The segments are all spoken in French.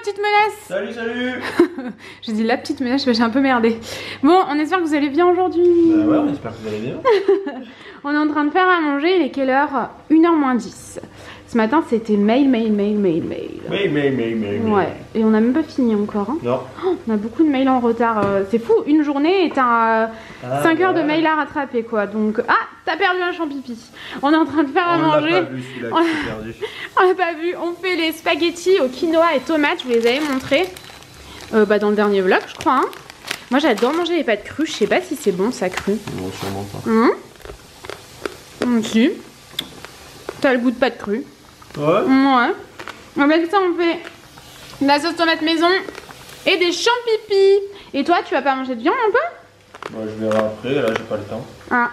petite menace. Salut, salut. J'ai dit la petite menace, j'ai un peu merdé. Bon, on espère que vous allez bien aujourd'hui. Bah ouais, on espère que vous allez bien. On est en train de faire à manger, il est quelle heure? 1h moins 10. Ce matin c'était mail. Mail. Ouais, et on n'a même pas fini encore. Hein. Non. Oh, on a beaucoup de mails en retard. C'est fou, une journée est à 5 heures de mails à rattraper quoi. Donc, ah, t'as perdu un champipi. On est en train de faire à manger. On l'a pas vu celui-là que j'ai perdu. On l'a pas vu. On fait les spaghettis au quinoa et tomates. Je vous les avais montrés dans le dernier vlog, je crois. Hein. Moi, j'adore manger les pâtes crues. Je sais pas si c'est bon ça cru. Non, sûrement pas. Si. T'as le goût de pâtes crues. Ouais. Avec ça, on fait de la sauce tomate maison et des champipis. Et toi, tu vas pas manger de viande un peu? Moi, je verrai après. Là, j'ai pas le temps. Ah.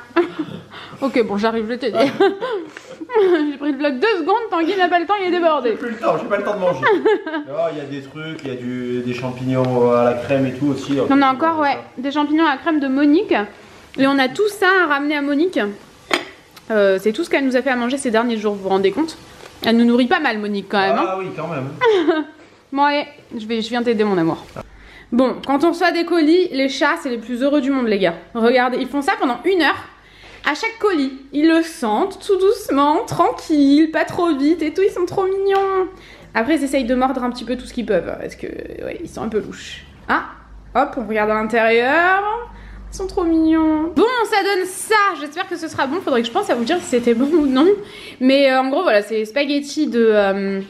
Ok, bon, j'arrive, je vais t'aider. J'ai pris le vlog 2 secondes. Tanguy n'a pas le temps, il est débordé. J'ai plus le temps, j'ai pas le temps de manger. Il y a des trucs, il y a des champignons à la crème et tout aussi. On a encore, des champignons à la crème de Monique. Et on a tout ça à ramener à Monique. C'est tout ce qu'elle nous a fait à manger ces derniers jours, vous vous rendez compte? Elle nous nourrit pas mal, Monique, quand même. Ah oui, quand même. Bon, allez, je viens t'aider, mon amour. Bon, quand on reçoit des colis, les chats, c'est les plus heureux du monde, les gars. Regardez, ils font ça pendant 1 heure. À chaque colis, ils le sentent tout doucement, tranquille, pas trop vite et tout, ils sont trop mignons. Après, ils essayent de mordre un petit peu tout ce qu'ils peuvent, parce que, ils sont un peu louches. Ah, hop, on regarde à l'intérieur. Ils sont trop mignons. Bon, ça donne ça. J'espère que ce sera bon. Faudrait que je pense à vous dire si c'était bon ou non. Mais en gros, voilà, c'est les spaghettis de...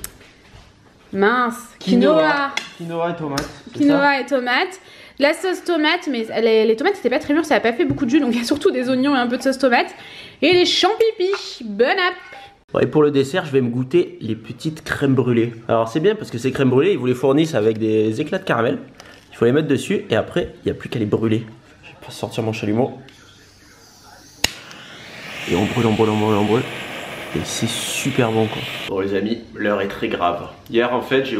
mince. Quinoa et tomate. Quinoa et tomate. La sauce tomate, mais les tomates c'était pas très mûr, ça a pas fait beaucoup de jus, donc il y a surtout des oignons et un peu de sauce tomate. Et les champipis. Bon app. Et pour le dessert, je vais me goûter les petites crèmes brûlées. Alors c'est bien parce que ces crèmes brûlées, ils vous les fournissent avec des éclats de caramel. Il faut les mettre dessus et après, il n'y a plus qu'à les brûler. Je vais sortir mon chalumeau. Et on brûle. Et c'est super bon quoi. Bon les amis, l'heure est très grave. Hier en fait, je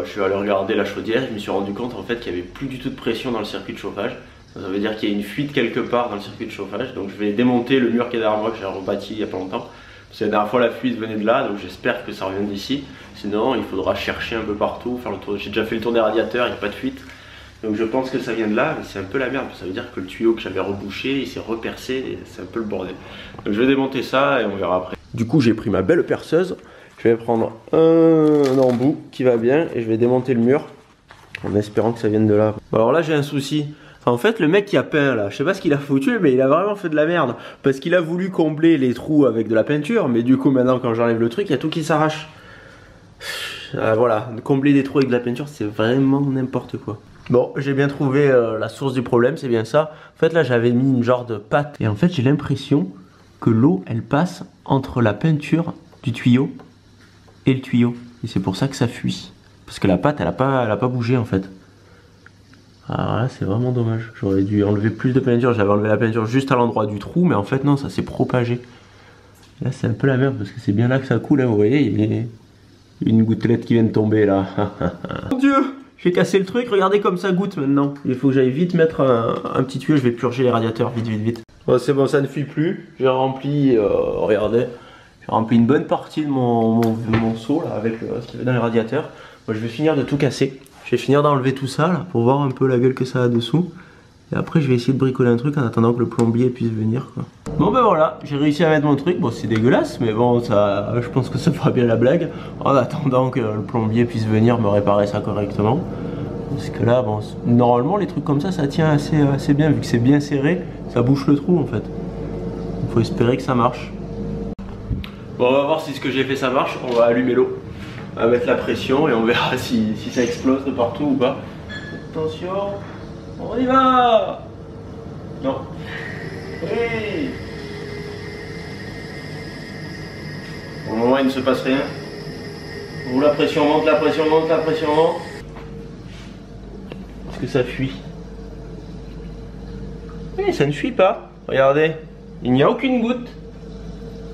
suis allé regarder la chaudière. Je me suis rendu compte en fait qu'il n'y avait plus du tout de pression dans le circuit de chauffage. Ça veut dire qu'il y a une fuite quelque part dans le circuit de chauffage. Donc je vais démonter le mur qui est derrière moi que j'ai rebâti il n'y a pas longtemps. Parce que la dernière fois la fuite venait de là, donc j'espère que ça revient d'ici. Sinon il faudra chercher un peu partout, faire le tour. J'ai déjà fait le tour des radiateurs, il n'y a pas de fuite. Donc je pense que ça vient de là, mais c'est un peu la merde. Ça veut dire que le tuyau que j'avais rebouché, il s'est repercé et c'est un peu le bordel. Donc je vais démonter ça et on verra après. Du coup j'ai pris ma belle perceuse. Je vais prendre un embout qui va bien et je vais démonter le mur en espérant que ça vienne de là. Alors là j'ai un souci. En fait le mec qui a peint là, je sais pas ce qu'il a foutu mais il a vraiment fait de la merde. Parce qu'il a voulu combler les trous avec de la peinture, mais du coup maintenant quand j'enlève le truc, il y a tout qui s'arrache. Voilà, combler des trous avec de la peinture c'est vraiment n'importe quoi. Bon, j'ai bien trouvé la source du problème, c'est bien ça. En fait là j'avais mis une genre de pâte et en fait j'ai l'impression que l'eau elle passe entre la peinture du tuyau et le tuyau. Et c'est pour ça que ça fuit. Parce que la pâte elle a pas bougé en fait. Alors là c'est vraiment dommage. J'aurais dû enlever plus de peinture. J'avais enlevé la peinture juste à l'endroit du trou, mais en fait non, ça s'est propagé. Là c'est un peu la merde parce que c'est bien là que ça coule, hein, vous voyez, il y a une gouttelette qui vient de tomber là. Mon Dieu, j'ai cassé le truc, regardez comme ça goûte maintenant. Il faut que j'aille vite mettre un petit tuyau, je vais purger les radiateurs, vite. Bon, c'est bon, ça ne fuit plus. J'ai rempli, regardez, j'ai rempli une bonne partie de mon seau là avec ce qu'il y avait dans les radiateurs. Moi je vais finir de tout casser. Je vais finir d'enlever tout ça là pour voir un peu la gueule que ça a dessous. Et après je vais essayer de bricoler un truc en attendant que le plombier puisse venir quoi. Bon ben voilà, j'ai réussi à mettre mon truc. Bon c'est dégueulasse mais bon ça, je pense que ça fera bien la blague. En attendant que le plombier puisse venir me réparer ça correctement. Parce que là bon, normalement les trucs comme ça tient assez bien vu que c'est bien serré. Ça bouche le trou en fait. Il faut espérer que ça marche. Bon on va voir si ce que j'ai fait ça marche. On va allumer l'eau. On va mettre la pression et on verra si ça explose de partout ou pas. Attention. On y va. Non. Oui. Pour le moment il ne se passe rien. Où la pression monte, la pression monte. Est-ce que ça fuit? Oui, ça ne fuit pas. Regardez. Il n'y a aucune goutte.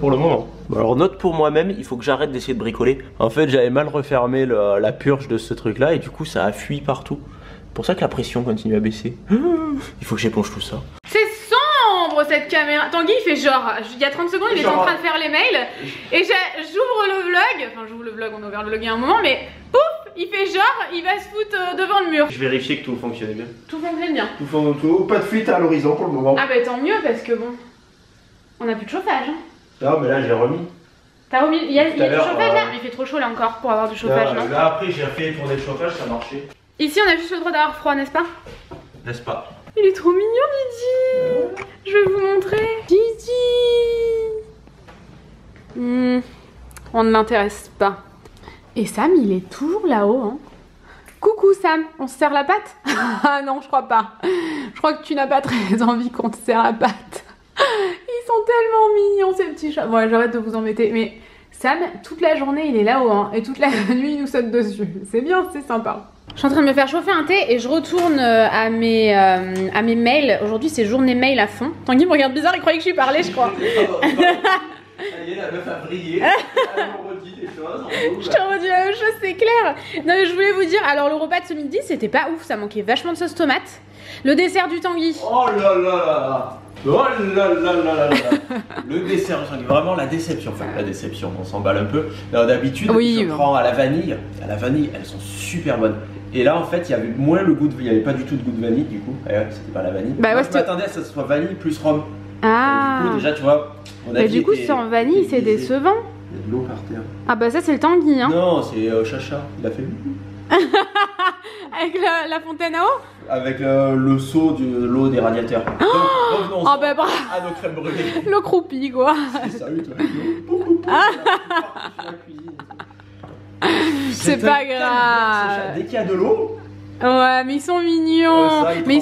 Pour le moment. Bon, alors note pour moi-même, il faut que j'arrête d'essayer de bricoler. En fait j'avais mal refermé la purge de ce truc là et du coup ça a fui partout. C'est pour ça que la pression continue à baisser. Il faut que j'éponge tout ça. C'est sombre cette caméra. Tanguy il fait genre, il y a 30 secondes il était en train de faire les mails. Et j'ouvre le vlog. Enfin j'ouvre le vlog, on a ouvert le vlog il y a un moment mais pouf, il fait genre, il va se foutre devant le mur. Je vérifiais que tout fonctionnait bien. Tout fonctionne bien. Tout, pas de fuite à l'horizon pour le moment. Ah bah tant mieux parce que bon, on a plus de chauffage. Hein. Non mais là j'ai remis. T'as remis, il y a du chauffage là? Ouais. Il fait trop chaud là encore pour avoir du chauffage, non? Là après j'ai refait tourner le chauffage, ça marchait. Ici on a juste le droit d'avoir froid, n'est-ce pas? N'est-ce pas? Il est trop mignon Didi. Je vais vous montrer. Didi. On ne l'intéresse pas. Et Sam il est toujours là-haut hein. Coucou Sam, on se serre la patte? Ah non je crois pas. Je crois que tu n'as pas très envie qu'on te serre la patte. Ils sont tellement mignons ces petits chats. Bon j'arrête de vous embêter mais Sam toute la journée il est là-haut hein, et toute la nuit il nous saute dessus. C'est bien, c'est sympa. Je suis en train de me faire chauffer un thé et je retourne à mes mails. Aujourd'hui c'est journée mail à fond. Tanguy me regarde bizarre, il croyait que je lui parlais je crois. Ça y est, la meuf a brillé. Elle me redit des choses. Je te redis la même chose, c'est clair. Non mais je voulais vous dire, alors le repas de ce midi c'était pas ouf, ça manquait vachement de sauce tomate. Le dessert du Tanguy. Oh là là là. Oh là là là là là. Le dessert, vraiment la déception. Enfin la déception, on s'emballe un peu. D'habitude, oui, je prends à la vanille. À la vanille, elles sont super bonnes. Et là en fait il y avait moins le goût de, il y avait pas du tout de goût de vanille du coup. C'était pas la vanille. Bah moi ouais, je m'attendais à ce que ce soit vanille plus rhum. Ah. Et du coup déjà tu vois. Mais du coup sans vanille c'est décevant. Il y a de l'eau par terre. Ah bah ça c'est le Tanguy hein. Non c'est Chacha, il a fait. Avec la fontaine à eau. Avec le seau de l'eau des radiateurs. Donc revenons Oh bah bravo. à nos crèmes brûlées. Le croupi quoi. Salut toi. C'est pas grave. Dès qu'il y a de l'eau. Ouais mais ils sont mignons. Ça, mais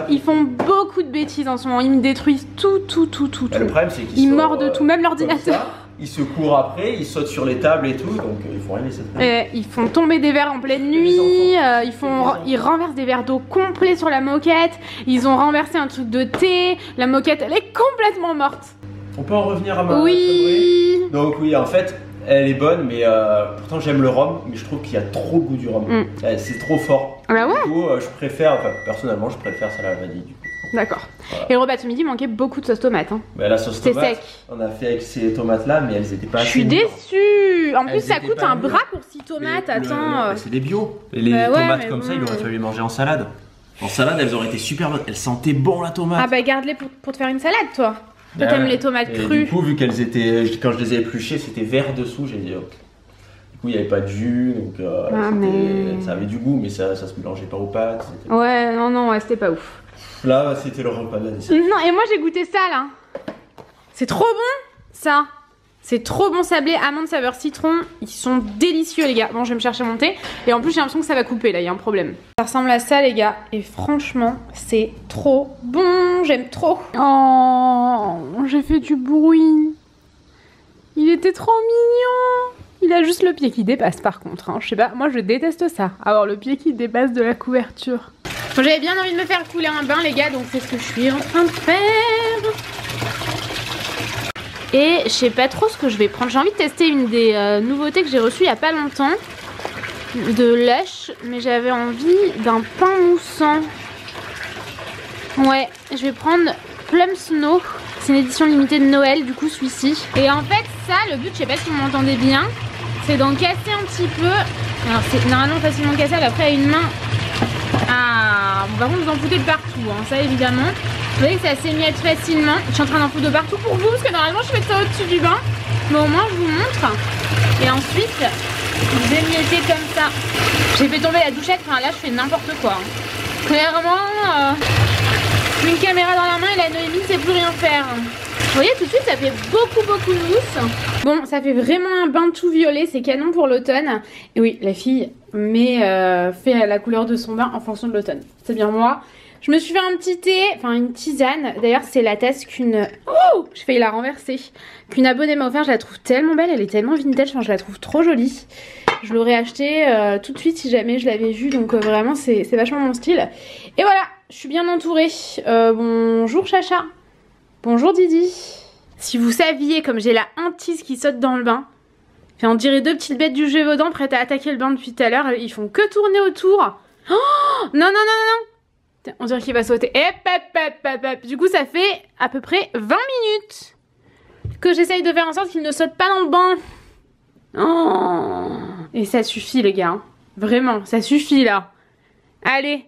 ils font beaucoup de bêtises en ce moment. Ils me détruisent tout. Le problème c'est qu'ils mordent tout, même l'ordinateur. Ils se courent après, ils sautent sur les tables et tout, donc il faut rien laisser traîner. Ils font tomber des verres en pleine nuit, ils renversent des verres d'eau complets sur la moquette, ils ont renversé un truc de thé, la moquette elle est complètement morte. On peut en revenir à ma Oui. Donc oui, en fait, elle est bonne, mais pourtant j'aime le rhum, mais je trouve qu'il y a trop le goût du rhum. C'est trop fort. Ah ouais. Du coup, je préfère, enfin personnellement, je préfère ça à la vanille du coup. D'accord. Voilà. Et le repas de ce midi manquait beaucoup de sauce tomate. Hein. Bah, la sauce tomate, sec. On a fait avec ces tomates là, mais elles étaient pas. Je suis déçue. En plus, ça coûte un bras pour 6 tomates. Mais attends. c'est des bio. Et les tomates comme ça, il aurait fallu les manger en salade. En salade, elles auraient été super bonnes. Elles sentaient bon la tomate. Ah bah garde-les pour te faire une salade, toi. Toi, t'aimes les tomates crues. Du coup, vu qu'elles étaient, quand je les ai épluchées, c'était vert dessous. J'ai dit. Du coup, il n'y avait pas de jus, donc ça avait du goût, mais ça se mélangeait pas aux pâtes. Ouais, non, ouais, c'était pas ouf. Là, c'était le repas de la déception. Non, et moi j'ai goûté ça là. C'est trop bon, ça. C'est trop bon sablé, amande saveur citron. Ils sont délicieux, les gars. Bon, je vais me chercher mon thé. Et en plus, j'ai l'impression que ça va couper là, il y a un problème. Ça ressemble à ça, les gars. Et franchement, c'est trop bon. J'aime trop. Oh, j'ai fait du bruit. Il était trop mignon. Il a juste le pied qui dépasse par contre. Hein. Je sais pas, moi je déteste ça. Avoir le pied qui dépasse de la couverture. Bon, j'avais bien envie de me faire couler un bain les gars, donc c'est ce que je suis en train de faire. Et je sais pas trop ce que je vais prendre. J'ai envie de tester une des nouveautés que j'ai reçues il y a pas longtemps. De Lush, mais j'avais envie d'un pain moussant. Ouais, je vais prendre Plum Snow. C'est une édition limitée de Noël, du coup celui-ci. Et en fait ça, le but, je sais pas si vous m'entendez bien, c'est d'en casser un petit peu. Alors c'est normalement facilement cassable, après à une main. Ah, par contre vous en foutez de partout, hein, ça évidemment. Vous voyez que ça s'émiette facilement. Je suis en train d'en foutre de partout pour vous, parce que normalement je fais ça au-dessus du bain. Mais au moins je vous montre. Et ensuite, vous émiettez comme ça. J'ai fait tomber la douchette, enfin là je fais n'importe quoi. Hein. Clairement, une caméra dans la main et la Noémie ne sait plus rien faire. Vous voyez tout de suite ça fait beaucoup de mousse. Bon ça fait vraiment un bain tout violet, c'est canon pour l'automne. Et oui la fille fait la couleur de son bain en fonction de l'automne. C'est bien moi. Je me suis fait un petit thé, enfin une tisane. D'ailleurs c'est la tasse qu'une... Oh, j'ai failli la renverser. Qu'une abonnée m'a offert, je la trouve tellement belle, elle est tellement vintage, enfin, je la trouve trop jolie. Je l'aurais achetée tout de suite si jamais je l'avais vue, donc vraiment c'est vachement mon style. Et voilà, je suis bien entourée. Bonjour Chacha. Bonjour Didi. Si vous saviez comme j'ai la hantise qui saute dans le bain. Enfin, on dirait deux petites bêtes du Gévaudan prêtes à attaquer le bain depuis tout à l'heure. Ils font que tourner autour. Oh non. On dirait qu'il va sauter. Du coup, ça fait à peu près 20 minutes que j'essaye de faire en sorte qu'il ne saute pas dans le bain. Oh. Et ça suffit, les gars. Vraiment, ça suffit là. Allez.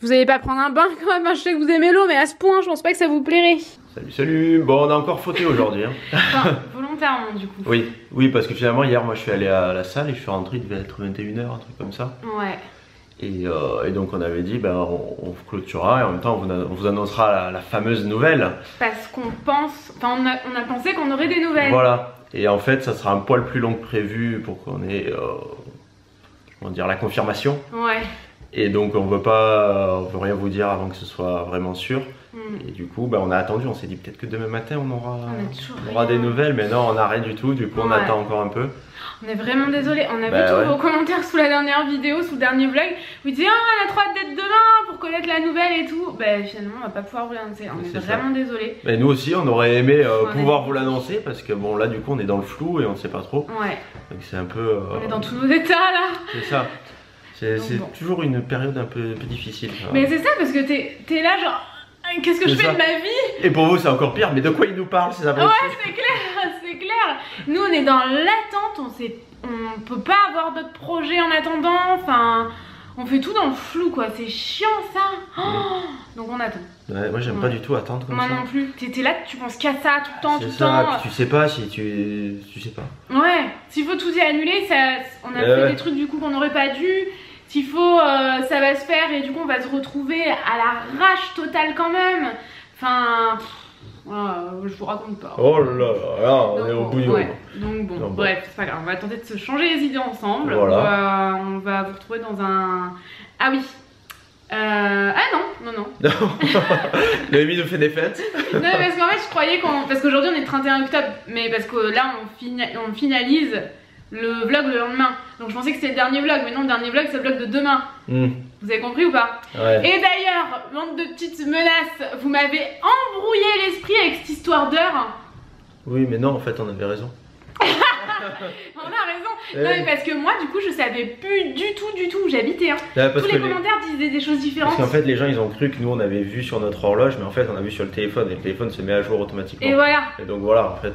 Vous allez pas prendre un bain quand même, je sais que vous aimez l'eau, mais à ce point, je pense pas que ça vous plairait. Salut, salut. Bon, on a encore fauté aujourd'hui. Hein. Enfin, volontairement du coup. Oui, parce que finalement, hier, moi, je suis allé à la salle et je suis rentré, il devait être 21h, un truc comme ça. Ouais. Et donc, on avait dit, ben, on clôturera et en même temps, on vous annoncera la fameuse nouvelle. Parce qu'on pense, enfin, on a pensé qu'on aurait des nouvelles. Voilà. Et en fait, ça sera un poil plus long que prévu pour qu'on ait, comment dire, la confirmation. Ouais. Et donc on veut rien vous dire avant que ce soit vraiment sûr. Et du coup, on a attendu, on s'est dit peut-être que demain matin on aura des nouvelles, mais non, on n'a rien du tout, du coup on attend encore un peu. On est vraiment désolé, on a vu tous vos commentaires sous la dernière vidéo, sous le dernier vlog. Vous disiez on a trop hâte d'être demain pour connaître la nouvelle et tout. Finalement on va pas pouvoir vous l'annoncer, on est vraiment désolé. Mais nous aussi on aurait aimé pouvoir vous l'annoncer parce que bon là du coup on est dans le flou et on ne sait pas trop. Ouais. Donc c'est un peu... On est dans tous nos états là. C'est ça. C'est toujours une période un peu difficile. Mais c'est ça parce que t'es là genre qu'est-ce que je fais de ma vie? Et pour vous c'est encore pire, mais de quoi il nous parle ces abrutis? Ouais c'est clair, c'est clair. Nous on est dans l'attente, on peut pas avoir d'autres projets en attendant, enfin on fait tout dans le flou quoi, c'est chiant ça. Donc on attend. Ouais, moi j'aime pas du tout attendre comme ça. Moi non plus, t'es là, tu penses qu'à ça tout le temps, Puis tu sais pas si tu sais pas. Ouais, s'il faut tout y annuler, on a fait des trucs du coup qu'on n'aurait pas dû. S'il faut, ça va se faire et du coup on va se retrouver à l'arrache totale quand même. Enfin, je vous raconte pas. Oh là là, on est au bouillon. Ouais. Donc bon, bref, c'est pas grave, on va tenter de se changer les idées ensemble. Voilà. On va vous retrouver dans un... Ah oui. Ah non. Noémie nous fait des fêtes. Non parce qu'en fait je croyais parce qu'aujourd'hui on est le 31 octobre, mais parce que là on finalise le vlog le lendemain. Donc je pensais que c'était le dernier vlog, mais non, le dernier vlog c'est le vlog de demain. Vous avez compris ou pas? Ouais. Et d'ailleurs, bande de petites menaces, vous m'avez embrouillé l'esprit avec cette histoire d'heure. Oui mais non, en fait on avait raison. On a raison. Non mais parce que moi du coup je savais plus du tout où j'habitais. Tous les commentaires disaient des choses différentes. Parce qu'en fait les gens ils ont cru que nous on avait vu sur notre horloge, mais en fait on a vu sur le téléphone et le téléphone se met à jour automatiquement. Et voilà. Et donc voilà, en fait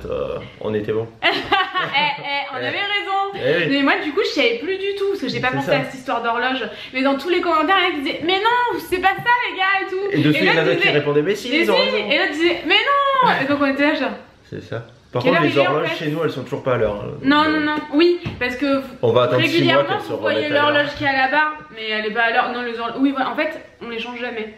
on était bon. On avait raison. Mais moi du coup je savais plus du tout parce que j'ai pas pensé à cette histoire d'horloge. Mais dans tous les commentaires ils disaient mais non c'est pas ça les gars et tout. Et dessus il y en a qui répondaient mais si ils ont raison. Et l'autre disait mais non. Et donc on était là genre. C'est ça. Par contre les horloges chez nous elles sont toujours pas à l'heure. Non, oui parce que on va attendre régulièrement vous voyez l'horloge qui est à la barre mais elle est pas à l'heure. Non les horloges, oui voilà, en fait on les change jamais.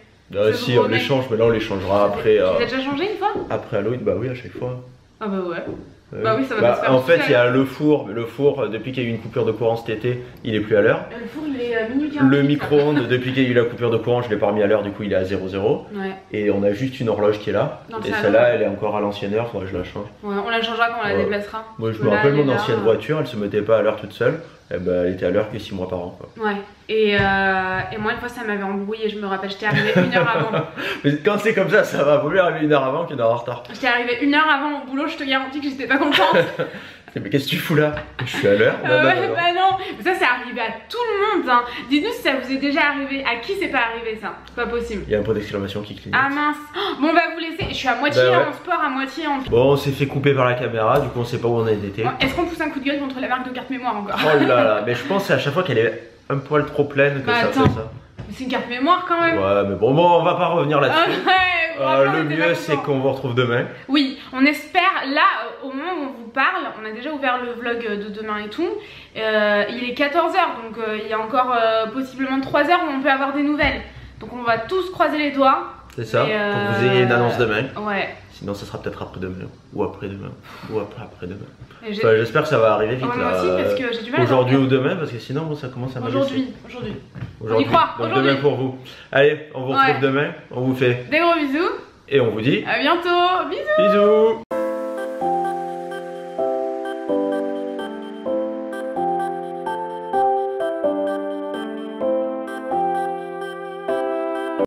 Si on les change mais là on les changera après. Tu les as déjà changé une fois? Après Halloween bah oui à chaque fois. Ah bah ouais. Bah oui, ça va se faire. En fait, il y a le four, depuis qu'il y a eu une coupure de courant cet été, il est plus à l'heure. Le four, il est minuit 48. Le micro-ondes, depuis qu'il y a eu la coupure de courant, je l'ai pas remis à l'heure, du coup il est à 00. Ouais. Et on a juste une horloge qui est là. Et celle-là, elle est encore à l'ancienne heure, faudrait que je la change. Ouais, on la changera quand on la déplacera. Moi, je me rappelle mon ancienne voiture, elle se mettait pas à l'heure toute seule. Et bah, elle était à l'heure que 6 mois par an. Quoi. Ouais. Et moi, une fois, ça m'avait embrouillé. Je me rappelle, j'étais arrivée 1 heure avant. Mais quand c'est comme ça va vaut mieux arriver 1 heure avant qu'une heure en retard. J'étais arrivée 1 heure avant au boulot, je te garantis que j'étais pas contente. Mais qu'est-ce que tu fous là? Je suis à l'heure. Bah non. Ça, c'est arrivé à tout le monde. Hein. Dites-nous si ça vous est déjà arrivé. À qui c'est pas arrivé ça? C'est pas possible. Il y a un point d'exclamation qui clignote. Ah mince. Bon, on va vous laisser. Je suis à moitié en sport, à moitié en. Bon, on s'est fait couper par la caméra, du coup on sait pas où on a été. Bon, est-ce qu'on pousse un coup de gueule contre la marque de carte mémoire encore? Oh là là, mais je pense à chaque fois qu'elle est un poil trop pleine que ça fait ça. Mais c'est une carte mémoire quand même. Ouais, mais bon, on va pas revenir là-dessus. Le mieux c'est qu'on vous retrouve demain. Oui, on espère. Là, au moment où on vous parle, on a déjà ouvert le vlog de demain et tout. Il est 14 h, donc il y a encore possiblement 3 heures où on peut avoir des nouvelles. Donc on va tous croiser les doigts. C'est ça, pour que vous ayez une annonce demain. Ouais. Sinon ça sera peut-être après-demain, ou après-demain, ou après-demain. Enfin, j'espère que ça va arriver vite moi aussi, parce que j'ai du mal aujourd'hui ou demain, parce que sinon bon, ça commence à m'agacer. Aujourd'hui. On y croit. Donc demain pour vous. Allez, on vous retrouve demain, on vous fait des gros bisous. Et on vous dit à bientôt. Bisous. Bisous.